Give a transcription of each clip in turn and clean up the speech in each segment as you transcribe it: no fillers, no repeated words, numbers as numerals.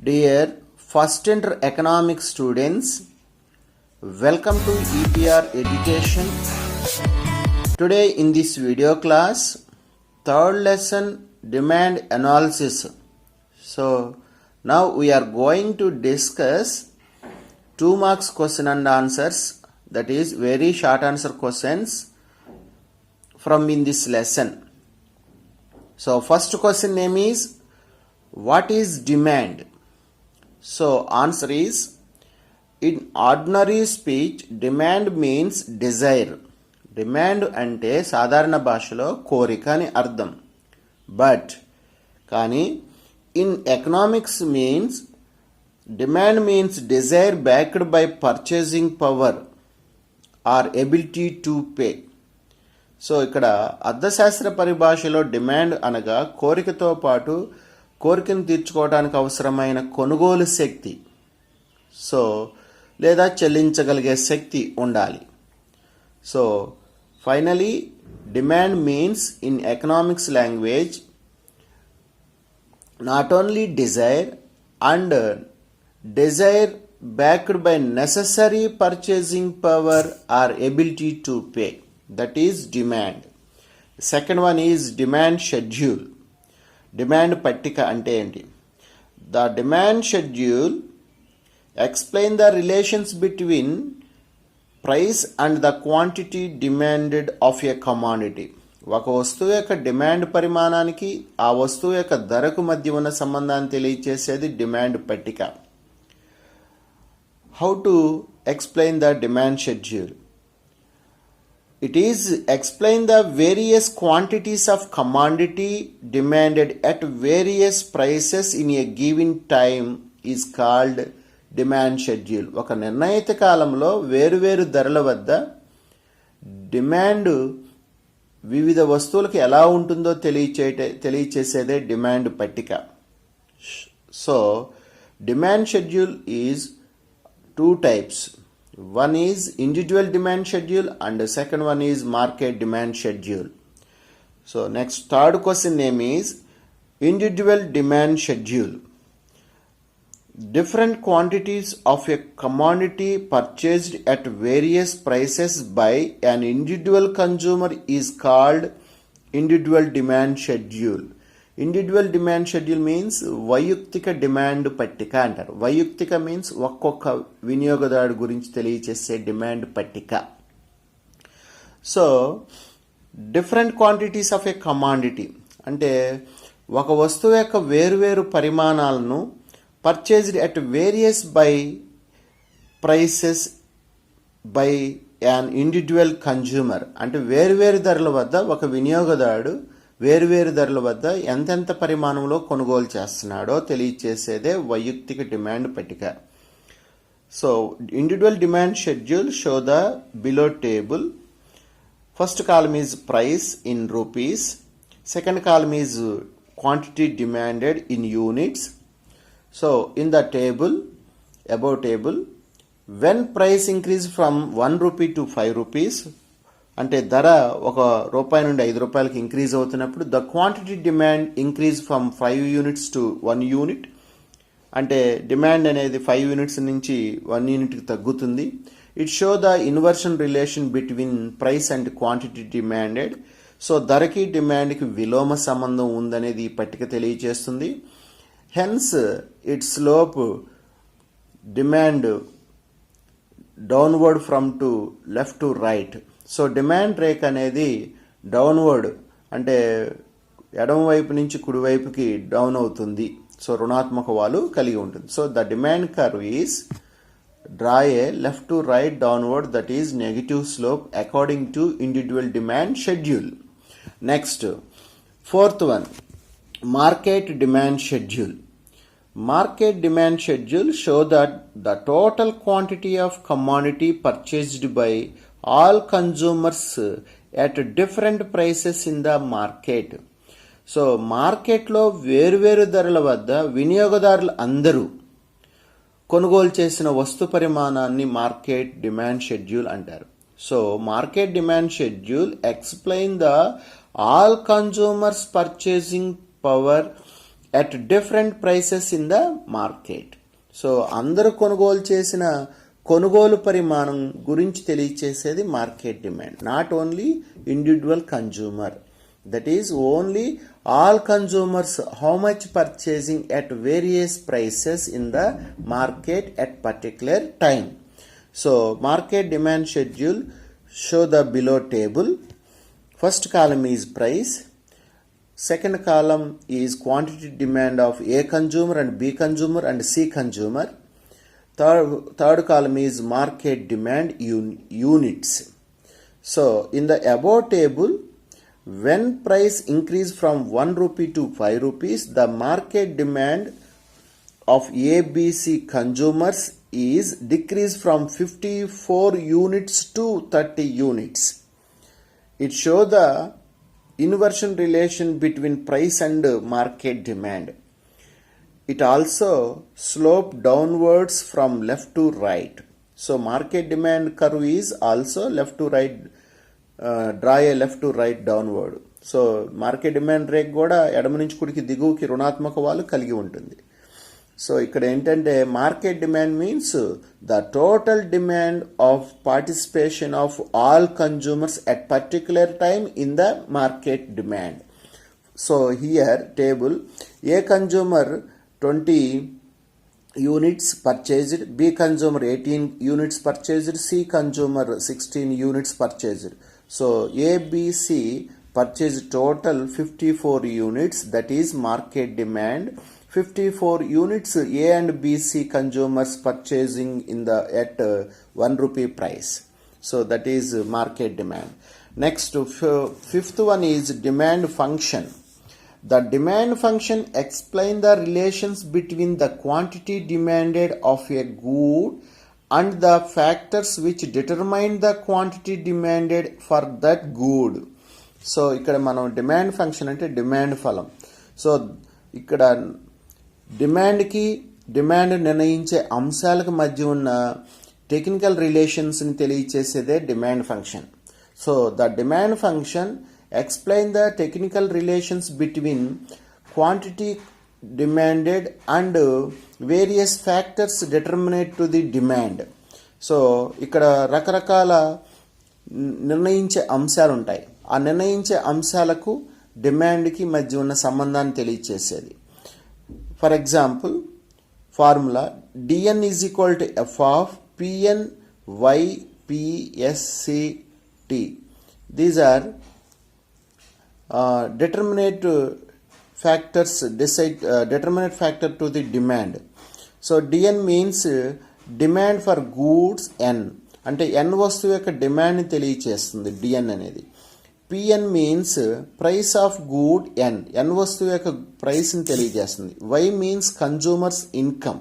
Dear first inter economics students, welcome to EPR Education. Today in this video class, third lesson demand analysis. So now we are going to discuss 2 marks question and answers, that is very short answer questions from in this lesson. So first question name is, what is demand? So answer is, in ordinary speech demand means desire. Demand అంటే సాధారణ భాషలో కోరిక అని అర్థం. But కానీ in economics means demand means desire backed by purchasing power or ability to pay. So ఇక్కడ అర్థశాస్త్ర పరిభాషలో డిమాండ్ అనగా కోరికతో పాటు కోరికను తీర్చుకోవడానికి అవసరమైన కొనుగోలు శక్తి, సో లేదా చెల్లించగలిగే శక్తి ఉండాలి. So finally demand means in economics language not only desire and Dzire backed by necessary purchasing power or ability to pay. That is demand. Second one is demand schedule. Demand పట్టిక అంటే ఏంటి? The demand schedule explain the relations between price and the quantity demanded of a commodity. ఒక వస్తువు యొక్క demand పరిమాణానికి ఆ వస్తువు యొక్క ధరకు మధ్య ఉన్న సంబంధాన్ని తెలియచేసేది డిమాండ్ పట్టిక. How to explain the demand schedule? It is explain the various quantities of commodity demanded at various prices in a given time is called demand schedule. ఒక నిర్ణయిత కాలంలో వేరువేరు ధరల వద్ద డిమాండ్ వివిధ వస్తువులకు ఎలా ఉంటుందో తెలియచేసేదే డిమాండ్ పట్టిక. So demand schedule is two types. One is individual demand schedule and the second one is market demand schedule. So next third question name is individual demand schedule. Different quantities of a commodity purchased at various prices by an individual consumer is called individual demand schedule. Individual demand schedule means వైయక్తిక demand పట్టిక అంటారు. వైయక్తిక means ఒక్కొక్క వినియోగదారుడు గురించి తెలియచేసే demand పట్టిక. So different quantities of a commodity అంటే ఒక వస్తువు యొక్క వేరువేరు పరిమాణాలను purchased at various buy prices by an individual consumer అంటే వేరువేరు ధరల వద్ద ఒక వినియోగదారుడు వేరువేరు ధరల వద్ద ఎంతెంత పరిమాణంలో కొనుగోలు చేస్తున్నాడో తెలియచేసేదే వైయక్తిక డిమాండ్ పట్టిక. So individual demand schedule show the below table. First column is price in rupees, second column is quantity demanded in units. So in the table above table when price increase from 1 rupee to 5 rupees అంటే ధర ₹1 నుండి ₹5 increase అవుతున్నప్పుడు the quantity demand increase from 5 units to 1 unit అంటే demand అనేది 5 units నుంచి 1 unitకి తగ్గుతుంది. It show the inversion relation between price and quantity demanded. So ధరకి డిమాండ్కి విలోమ సంబంధం ఉందనేది ఈ పట్టిక తెలియజేస్తుంది. Hence it slope demand downward from to left to right. So demand rake అనేది డౌన్వర్డ్ అంటే ఎడమ వైపు నుంచి కుడివైపుకి డౌన్ అవుతుంది. సో రుణాత్మక వాలు కలిగి ఉంటుంది. So the demand curve is draw A left to right downward, that is negative slope according to individual demand schedule. Next fourth one market demand schedule. Market demand schedule show that the total quantity of commodity purchased by all consumers at different prices in the market. So మార్కెట్లో వేరువేరు ధరల వద్ద వినియోగదారులు అందరూ కొనుగోలు చేసిన వస్తు పరిమాణాన్ని మార్కెట్ డిమాండ్ షెడ్యూల్ అంటారు. So market demand schedule explain the all consumers purchasing power at different prices in the market. So అందరూ కొనుగోలు చేసిన కొనుగోలు పరిమాణం గురించి తెలియచేసేది market demand. Not only individual consumer, that is only all consumers how much purchasing at various prices in the market at particular time. So market demand schedule show the below table. First column is price, second column is quantity demand of A consumer and B consumer and C consumer, third column is market demand units. So in the above table, when price increase from 1 rupee to 5 rupees, the market demand of ABC consumers is decreased from 54 units to 30 units. It shows the inversion relation between price and market demand. It also slope downwards from left to right. So market demand curve is also left to right, draw a left to right downward. So market demand rate కూడా ఎడమ నుంచి కుడికి దిగువకి రుణాత్మక వాలు కలిగి ఉంటుంది. So ఇక్కడ ఏంటంటే market demand means the total demand of participation of all consumers at particular time in the market demand. So here table, A consumer 20 units purchased, B consumer 18 units purchased, C consumer 16 units purchased. So ABC purchased total 54 units, that is market demand. 54 units A and BC consumers purchasing in the at 1 rupee price. So that is market demand. Next, fifth one is demand function. The demand function explains the relations between the quantity demanded of a good and the factors which determine the quantity demanded for that good. So ఇక్కడ మనం demand function అంటే demand ఫలం. So ఇక్కడ demand నిర్ణయించే అంశాలకు మధ్య ఉన్న technical రిలేషన్స్ని తెలియచేసేదే demand function. So the demand function explain the technical relations between quantity demanded and various factors determinate to the demand. So ఇక్కడ రకరకాల నిర్ణయించే అంశాలు ఉంటాయి. ఆ నిర్ణయించే అంశాలకు డిమాండ్కి మధ్య ఉన్న సంబంధాన్ని తెలియచేసేది. For example formula DN is equal to F of PN Y PSCT. These are determinate factors determinate factor to the demand. So dn means demand for goods n, అంటే n వస్తువు యొక్క డిమాండ్ని తెలియచేస్తుంది dn అనేది. pn means price of good n, n వస్తువు యొక్క ప్రైస్ని తెలియజేస్తుంది. y means consumers income.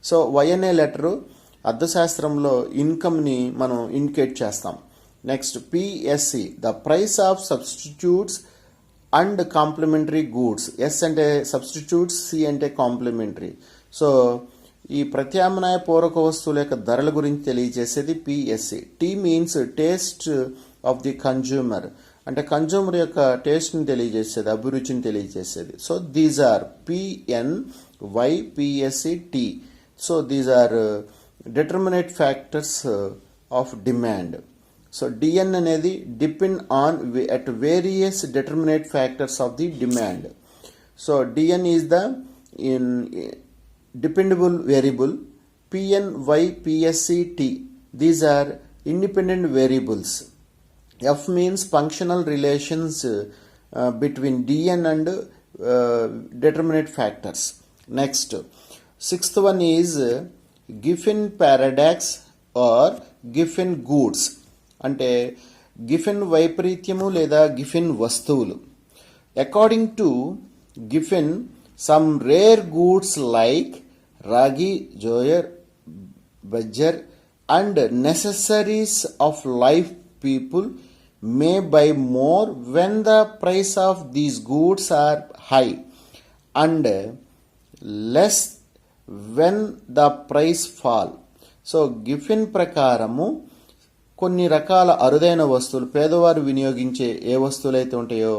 So y అనే letter అర్థశాస్త్రంలో ఇన్కమ్ని మనం ఇండికేట్ చేస్తాం. Next PSC, the price of substitutes and complementary goods. S అంటే సబ్స్టిట్యూట్స్, సి అంటే కాంప్లిమెంటరీ. సో ఈ ప్రత్యామ్నాయ పూరక వస్తువుల యొక్క ధరల గురించి తెలియజేసేది PSC. T means taste of the consumer, అంటే కన్జ్యూమర్ యొక్క టేస్ట్ని తెలియజేసేది, అభిరుచిని తెలియజేసేది. So these are PN Y PSC T. So these are determinate factors of demand. So DN అనేది depend on at various determinate factors of the demand. So dn is the dependable variable. pn y psc t, these are independent variables. F means functional relations between dn and determinate factors. Next, sixth one is Giffen paradox or Giffen goods. అంటే Giffen వైపరీత్యము లేదా Giffen వస్తువులు. According to Giffen, some rare goods like ragi, jowar, bajra and necessaries of life people may buy more when the price of these goods are high and less when the price fall. So Giffen ప్రకారము కొన్ని రకాల అరుదైన వస్తువులు, పేదవారు వినియోగించే ఏ వస్తువులు అయితే ఉంటాయో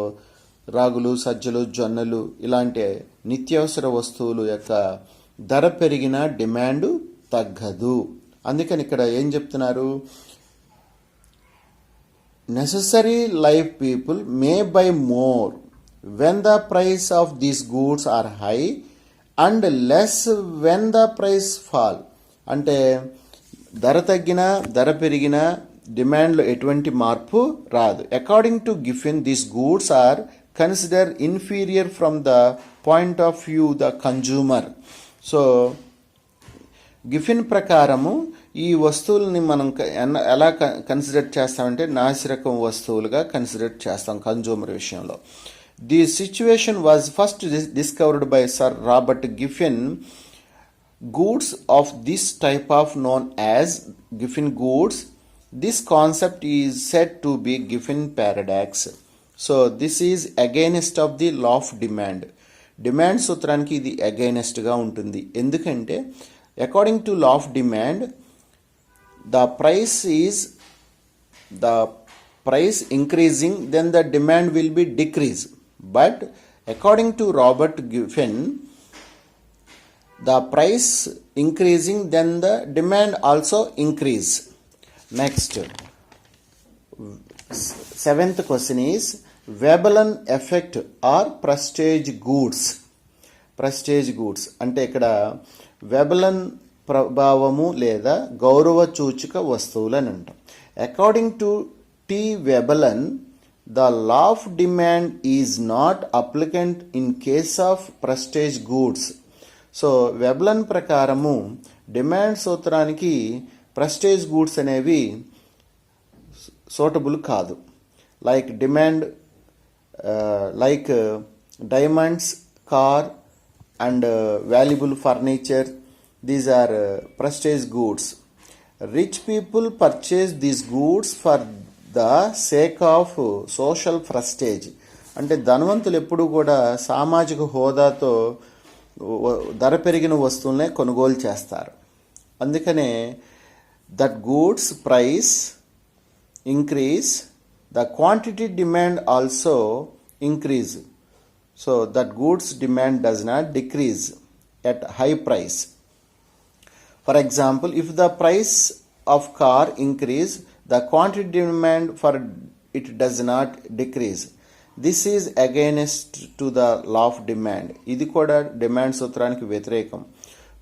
రాగులు, సజ్జలు, జొన్నలు ఇలాంటి నిత్యావసర వస్తువులు యొక్క ధర పెరిగినా డిమాండ్ తగ్గదు. అందుకని ఇక్కడ ఏం చెప్తున్నారు, necessary life people may buy more when the price of these goods are high and less when the price fall. అంటే ధర తగ్గినా ధర పెరిగినా డిమాండ్లో ఎటువంటి మార్పు రాదు. According to Giffen these goods are consider inferior from the point of view the consumer. So Giffen ప్రకారము ఈ వస్తువుల్ని మనం ఎలా కన్సిడర్ చేస్తామంటే నాసిరకం వస్తువులుగా కన్సిడర్ చేస్తాం కన్జ్యూమర్ విషయంలో. The situation was first discovered by sir Robert Giffen. Goods of this type of known as Giffen goods. This concept is said to be Giffen paradox. So this is against of the law of demand. Demand సూత్రానికి ఇది against గా ఉంటుంది. ఎందుకంటే according to law of demand the price increasing, then the demand will be decrease. But according to Robert Giffen, the price increasing, then the demand also increase. Next, seventh question is Veblen effect or prestige goods. Prestige goods అంటే ఇక్కడ వెబలన్ ప్రభావము లేదా గౌరవ సూచిక వస్తువులు అని అంటాం. According to T Veblen, the law of demand is not applicant in case of prestige goods. So Veblen ప్రకారము డిమాండ్ సూత్రానికి ప్రెస్టేజ్ గూడ్స్ అనేవి సూటబుల్ కాదు. Like demand like diamonds, car and valuable furniture, these are prestige goods. Rich people purchase these goods for the sake of social prestige. అంటే ధనవంతులు ఎప్పుడు కూడా సామాజిక హోదాతో ధర పెరిగిన వస్తువులనే కొనుగోలు చేస్తారు. అందుకనే that goods price increase, the quantity demand also increase. So that goods demand does not decrease at high price. For example, if the price of car increase, the quantity demand for it does not decrease. This is against to the law of demand. ఇది కూడా demand సూత్రానికి వ్యతిరేకం.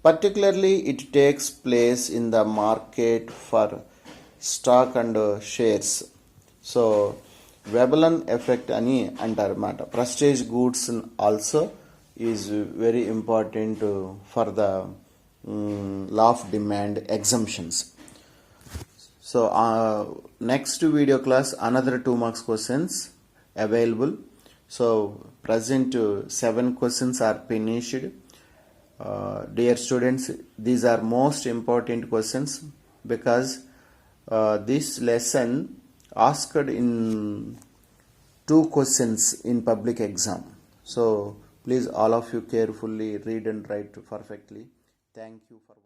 Particularly it takes place in the market for stock and shares. So Veblen effect అని అంటారు అన్నమాట. Prestige goods also is very important for the law of demand exemptions. So next video class another 2 marks questions available. So present 7 questions are finished. Dear students, these are most important questions because this lesson asked in 2 questions in public exam. So please all of you carefully read and write perfectly. Thank you for watching.